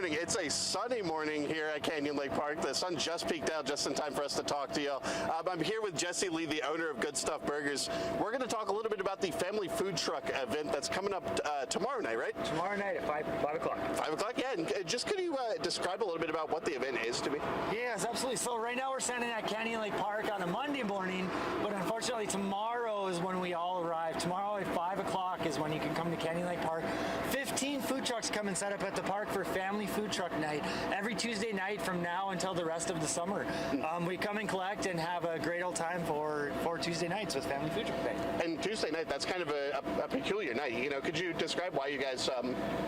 morning. It's a sunny morning here at Canyon Lake Park. The sun just peeked out just in time for us to talk to you. I'm here with Jesse Lee, the owner of Good Stuff Burgers. We're going to talk a little bit about the family food truck event that's coming up tomorrow night, right? Tomorrow night at 5 o'clock. 5 o'clock, yeah. And just could you describe a little bit about what the event is to me? Yes, absolutely. So right now we're standing at Canyon Lake Park on a Monday morning, but unfortunately tomorrow is when we all arrive. Tomorrow at 5 o'clock is when you can come to Canyon Lake Park. 15 food trucks come and set up at the park for family food truck night every Tuesday night from now until the rest of the summer. We come and collect and have a great old time for Tuesday nights with family food truck night. And Tuesday night, that's kind of a peculiar night. You know, could you describe why you guys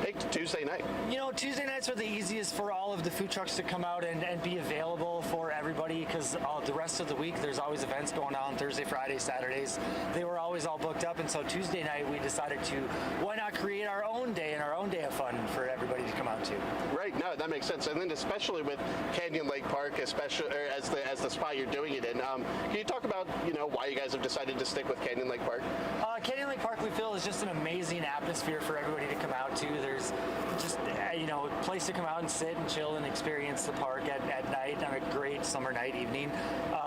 picked Tuesday night? You know, Tuesday nights are the easiest for all of the food trucks to come out and be available for everybody, because the rest of the week there's always events going on Thursday, Friday, Saturdays. They were always all booked up, and so Tuesday night we decided to, why not create our own day and our own day of fun for everybody to come out to. Right, no, that makes sense. And then especially with Canyon Lake Park, especially as the spot you're doing it in, can you talk about, you know, why you guys have decided to stick with Canyon Lake Park? Canyon Lake Park, we feel, is just an amazing atmosphere for everybody to come out to. There's just, you know, a place to come out and sit and chill and experience the park at night on a great summer night evening.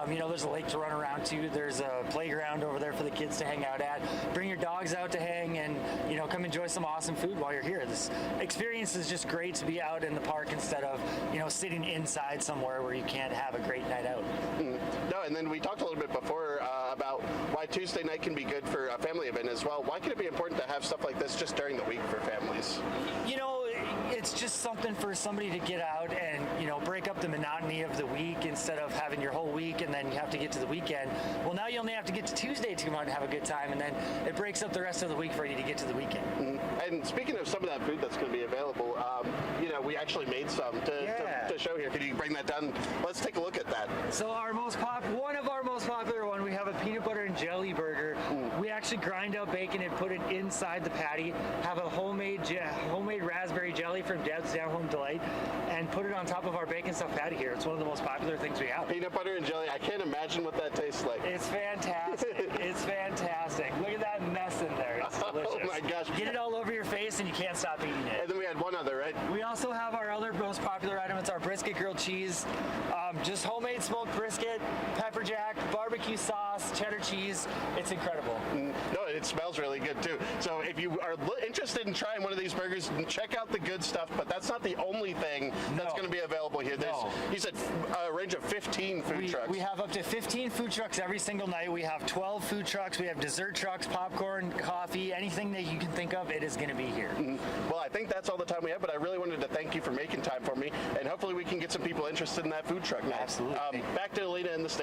You know, there's a lake to run around to. There's a playground over there for the kids to hang out at. Bring your dogs out to hang and, you know, come enjoy some awesome food while you're here. This experience is just great to be out in the park instead of, you know, sitting inside somewhere where you can't have a great night out. No, and then we talked a little bit before about why Tuesday night can be good for a family event as well. Why can it be important to have stuff like this just during the week for families? You know, it's just something for somebody to get out and, you know, break up the monotony of the week instead of having your whole week and then you have to get to the weekend. Well, now you only have to get to Tuesday to come out and have a good time, and then it breaks up the rest of the week for you to get to the weekend. And speaking of some of that food that's going to be available, you know, we actually made some to show here. Could you bring that down? Let's take a look at that. So one of our most popular one, we have a peanut butter and jelly burger. We actually grind up bacon and put it inside the patty, have a homemade raspberry jelly from Deb's Down Home Delight, and put it on top of our bacon stuffed patty here. It's one of the most popular things we have. Peanut butter and jelly. I can't imagine what that tastes like. It's fantastic. It's fantastic. Look at that mess in there. It's delicious. Oh my gosh. Get it all over your face and you can't stop eating it. And then we had one other, right? We also have our other most popular item. It's our brisket grilled cheese. Just homemade smoked brisket, pepper jack, barbecue sauce, cheddar cheese. It's incredible. No, it smells really good too. So if you are interested in trying one of these burgers, check out the Good Stuff, but that's not the only thing that's going to be available here. There's, you said a range of 15 food trucks. We have up to 15 food trucks every single night. We have 12 food trucks. We have dessert trucks, popcorn, coffee, anything that you can think of, it is going to be here. Well, I think that's all the time we have, but I really wanted to thank you for making time for me, and hopefully we can get some people interested in that food truck now. Absolutely. Back to Alina in the station.